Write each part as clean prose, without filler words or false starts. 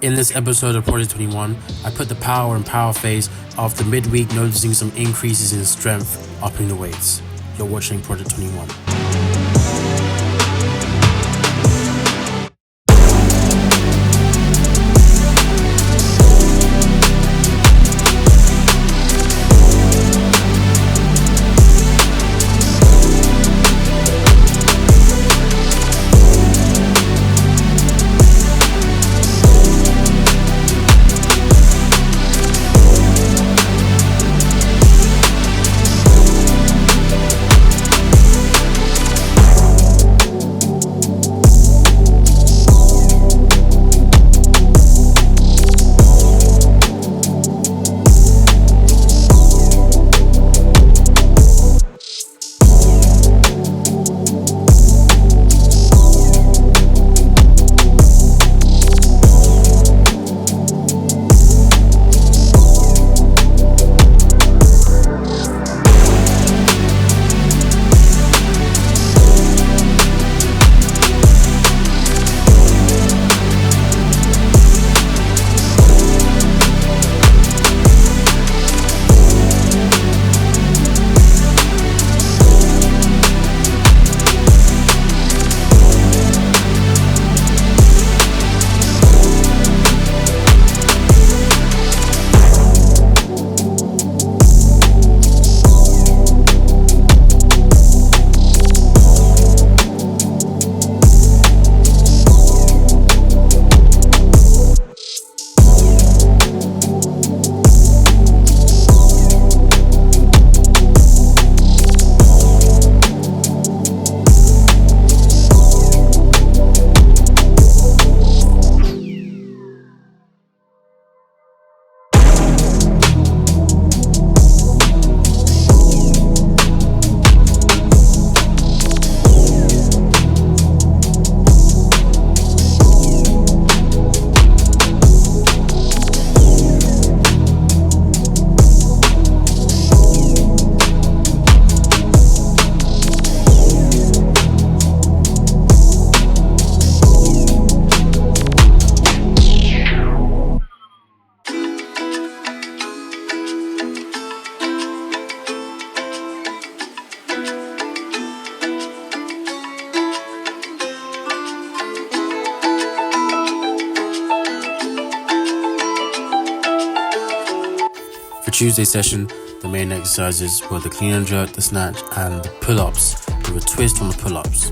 In this episode of Project 21, I put the power in power phase after midweek noticing some increases in strength upping the weights. You're watching Project 21. Tuesday session, the main exercises were the clean and jerk, the snatch, and the pull-ups with a twist on the pull-ups.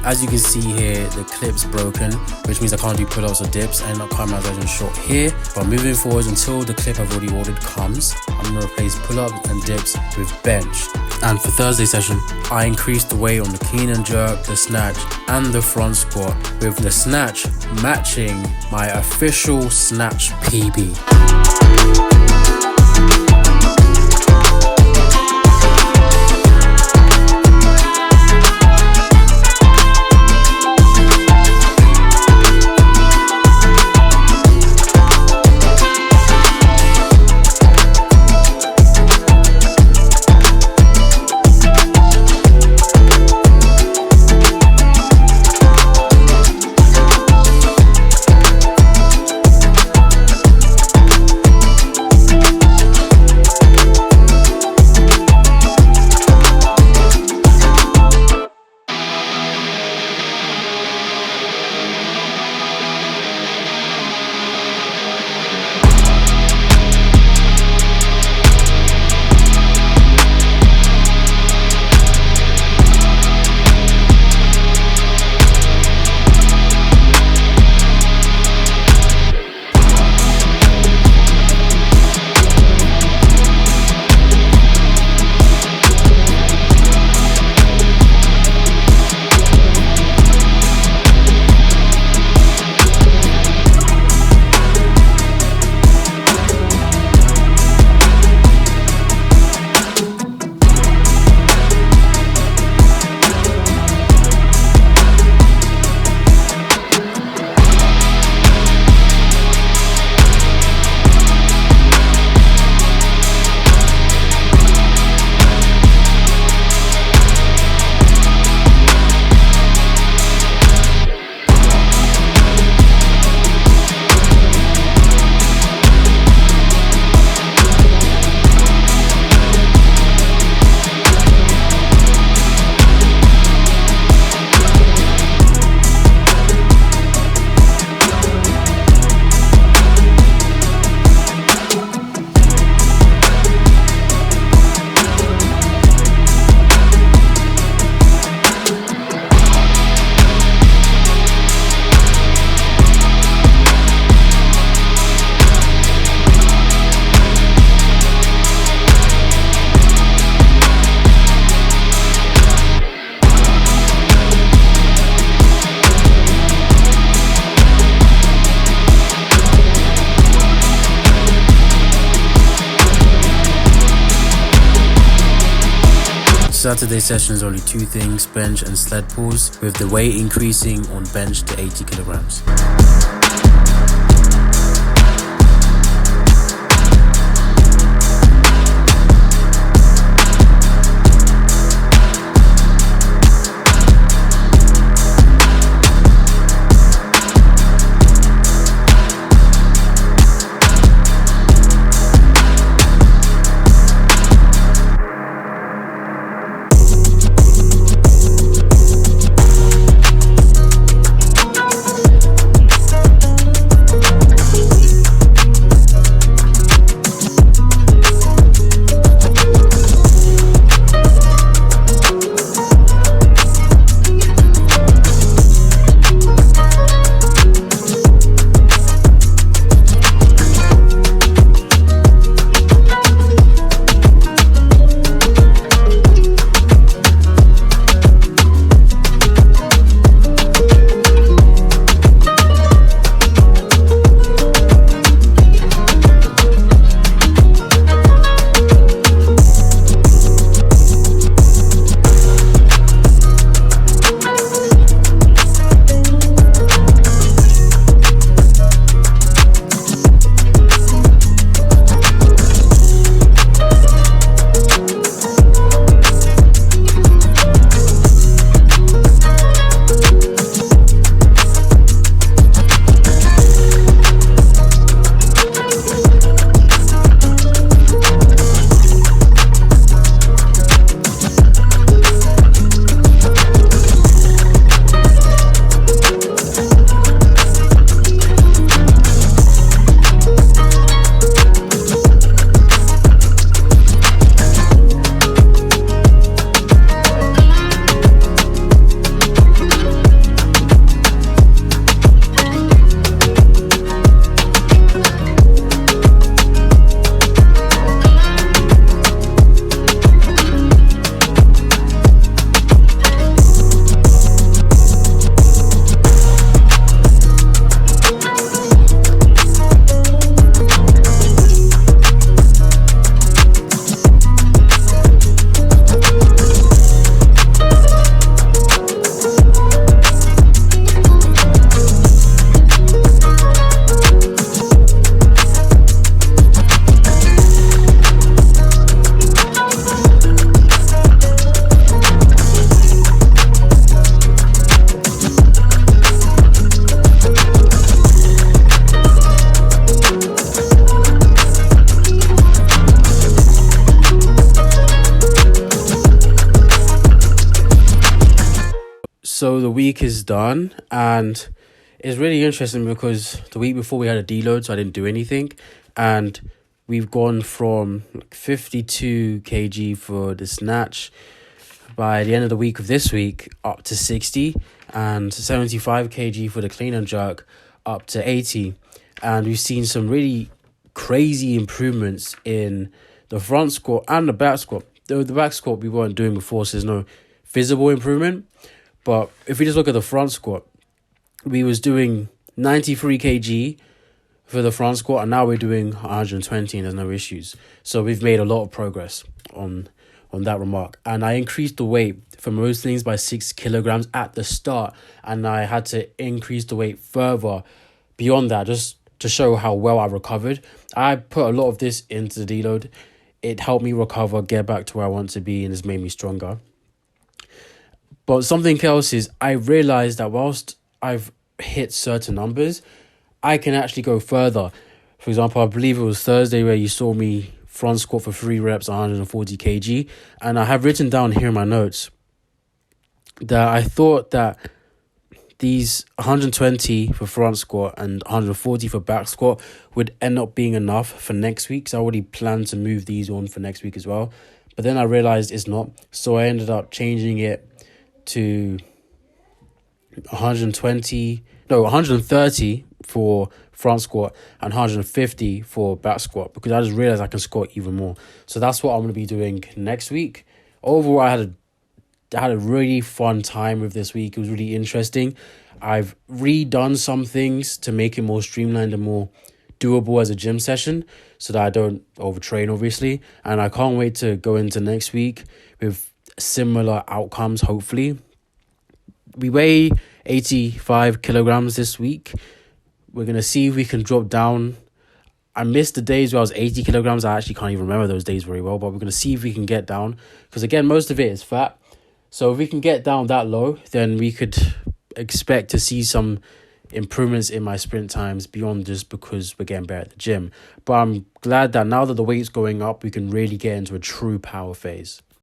As you can see here, the clip's broken, which means I can't do pull-ups or dips. I end up cutting my version short here, but moving forward until the clip I've already ordered comes, I'm going to replace pull-ups and dips with bench. And for Thursday session, I increased the weight on the clean and jerk, the snatch, and the front squat, with the snatch matching my official snatch PB. Saturday session is only two things, bench and sled pulls, with the weight increasing on bench to 80 kilograms. So the week is done, and it's really interesting because the week before we had a deload, so I didn't do anything, and we've gone from 52 kg for the snatch by the end of the week of this week up to 60, and 75 kg for the clean and jerk up to 80. And we've seen some really crazy improvements in the front squat and the back squat. The back squat we weren't doing before, so there's no visible improvement. But if we just look at the front squat, we was doing 93 kg for the front squat, and now we're doing 120 and there's no issues. So we've made a lot of progress on that remark. And I increased the weight for most things by 6 kilograms at the start, and I had to increase the weight further beyond that just to show how well I recovered. I put a lot of this into the deload. It helped me recover, get back to where I want to be, and it's made me stronger. But something else is I realized that whilst I've hit certain numbers, I can actually go further. For example, I believe it was Thursday where you saw me front squat for 3 reps, 140 kg. And I have written down here in my notes that I thought that these 120 for front squat and 140 for back squat would end up being enough for next week. So I already planned to move these on for next week as well. But then I realized it's not. So I ended up changing it to 130 for front squat and 150 for back squat, because I just realized I can squat even more. So that's what I'm going to be doing next week. Overall, I had a really fun time with this week. It was really interesting. I've redone some things to make it more streamlined and more doable as a gym session so that I don't overtrain, obviously. And I can't wait to go into next week with similar outcomes, hopefully. We weigh 85 kilograms this week. We're going to see if we can drop down. I missed the days where I was 80 kilograms. I actually can't even remember those days very well, but we're going to see if we can get down. Because again, most of it is fat. So if we can get down that low, then we could expect to see some improvements in my sprint times beyond just because we're getting better at the gym. But I'm glad that now that the weight's going up, we can really get into a true power phase.